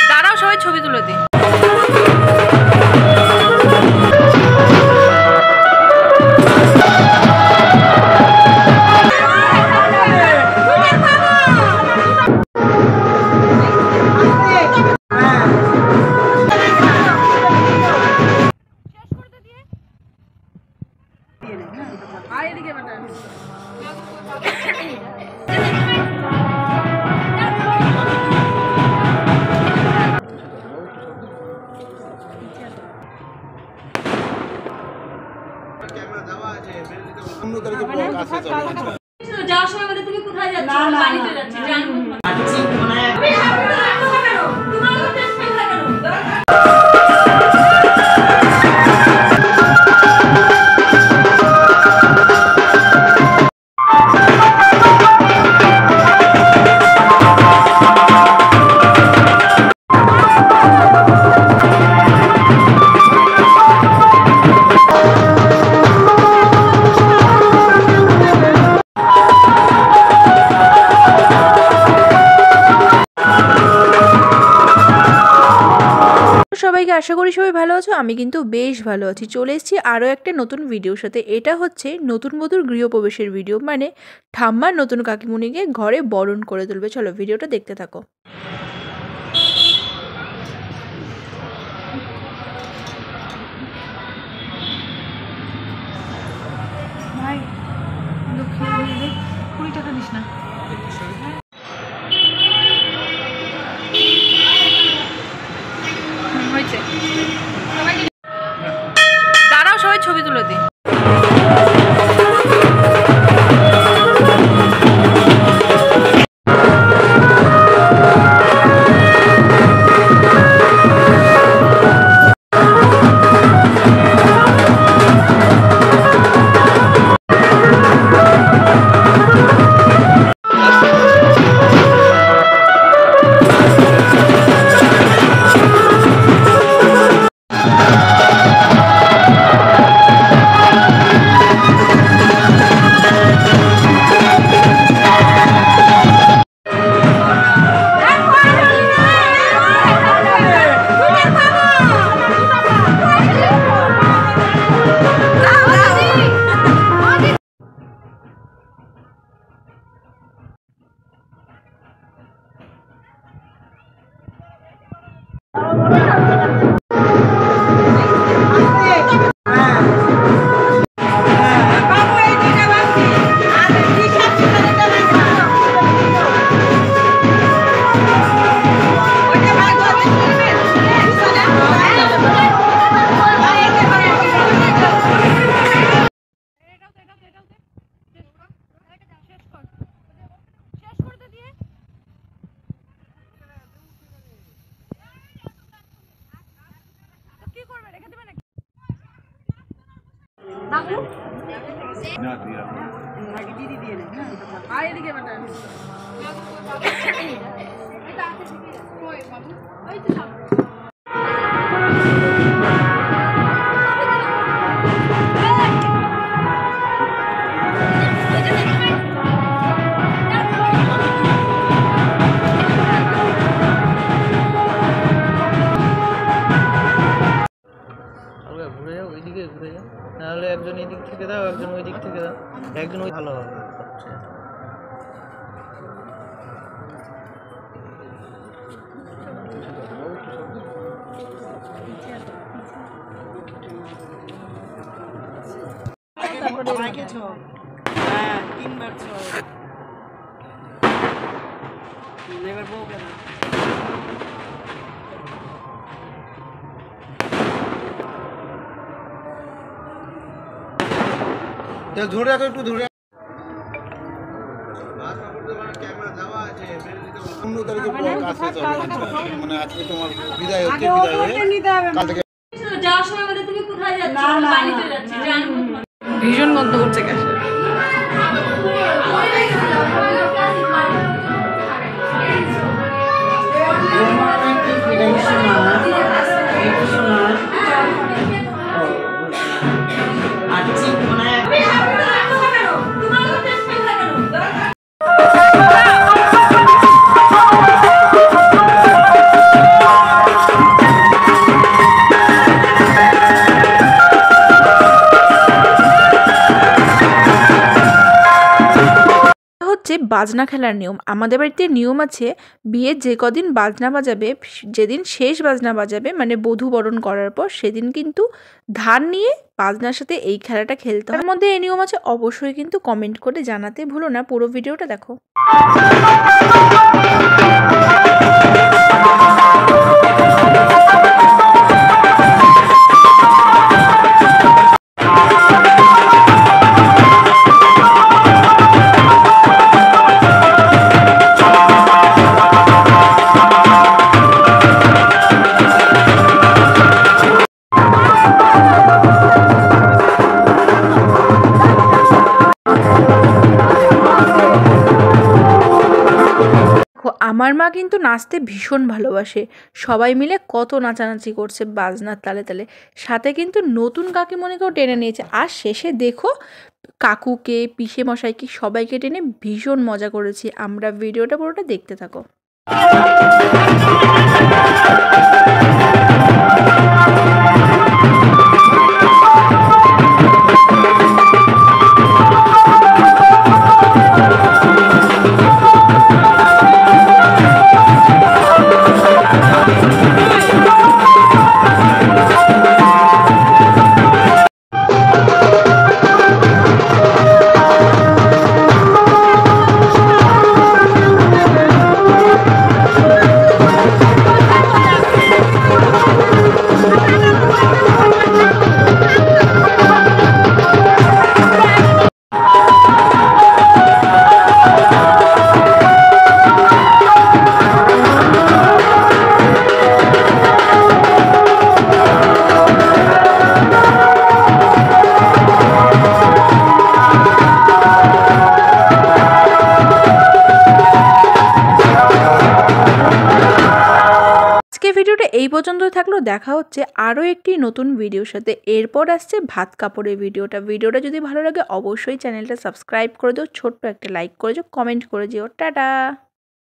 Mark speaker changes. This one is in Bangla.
Speaker 1: দাঁড়াও, সবাই ছবি তুলে দিই।
Speaker 2: যাওয়ার সময় বলে তুমি কোথায় যাচ্ছ? বাড়িতে যাচ্ছি।
Speaker 1: সবাইকে আশা করি সবাই ভালো আছো। আমি কিন্তু বেশ ভালো আছি। চলে এসেছি আরও একটা নতুন ভিডিওর সাথে। এটা হচ্ছে নতুন বধূর গৃহপ্রবেশের ভিডিও, মানে ঠাম্মার নতুন কাকিমুনিকে ঘরে বরণ করে তুলবে। চলো ভিডিওটা দেখতে থাকো। ভাই 20 টাকা দিস না। দাঁড়াও, সবাই ছবি তুলে দিই। ঘুরে যাও, ওইদিকে ঘুরে যাও, নাহলে একজন এদিক থেকে দাও, একজন ওই দিক থেকে দাও, একজন ওই ভালো হবে। হ্যাঁ, 3 বার এবার বউ কেন ধরে রাখো, একটু ধরে মানে আজকে তোমার বিদায় হচ্ছে, বিদায় হয়ে কাল থেকে
Speaker 2: যাওয়ার সময় বলে তুমি কোথায় যাচ্ছ? বাড়িতে যাচ্ছি।
Speaker 1: ভীষণ গন্ধ করছে গ্যাসে।
Speaker 3: আর
Speaker 1: বাজনা খেলার নিয়ম। আমাদের বাড়িতে নিয়ম আছে, বিয়ের যে কদিন বাজনা বাজাবে, যেদিন শেষ বাজনা বাজাবে মানে বধূ বরণ করার পর, সেদিন কিন্তু ধান নিয়ে বাজনার সাথে এই খেলাটা খেলতে হয়। তার মধ্যে এই নিয়ম আছে, অবশ্যই কিন্তু কমেন্ট করে জানাতে ভুলো না। পুরো ভিডিওটা দেখো। আমার মা কিন্তু নাচতে ভীষণ ভালোবাসে। সবাই মিলে কত নাচানাচি করছে বাজনার তালে তালে, সাথে কিন্তু নতুন কাকিমণিকেও টেনে নিয়েছে। আর শেষে দেখো, কাকুকে, পিসে মশাইকে সবাইকে টেনে ভীষণ মজা করেছি আমরা। ভিডিওটা পুরোটা দেখতে থাকো। ভিডিওটা এই পর্যন্তই থাকলো। দেখা হচ্ছে আরও একটি নতুন ভিডিওর সাথে। এরপর আসছে ভাত কাপড়ের ভিডিওটা যদি ভালো লাগে অবশ্যই চ্যানেলটা সাবস্ক্রাইব করে দিও, ছোট্ট একটা লাইক করে দিও, কমেন্ট করে দিও। টাটা।